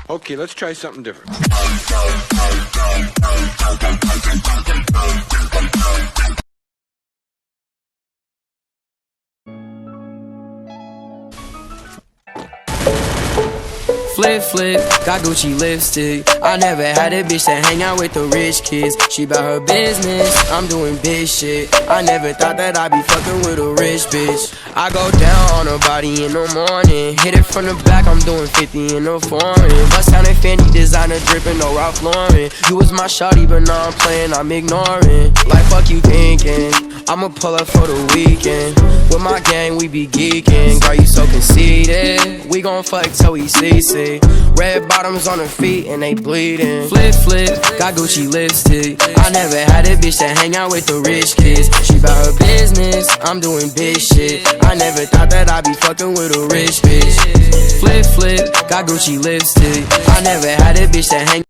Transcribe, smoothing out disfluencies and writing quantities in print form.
Okay, let's try something different. Flip, flip, got Gucci lipstick. I never had a bitch that hang out with the rich kids. She bout her business, I'm doing big shit. I never thought that I'd be fucking with a rich bitch. I go down on her body in the morning, hit it from the back, I'm doing 50 in the foreign. Bust down in Fendi, designer dripping, no Ralph Lauren. You was my shawty, but now I'm playing, I'm ignoring. Like fuck you thinking, I'ma pull up for the weekend. With my gang, we be geeking. Girl, you so conceited. We gon' fuck till we see. Red bottoms on her feet and they bleeding. Flip, flip, got Gucci lipstick. I never had a bitch that hang out with the rich kids. She bout her business, I'm doing big shit. I never thought that I'd be fucking with a rich bitch. Flip, flip, got Gucci lipstick. I never had a bitch that hang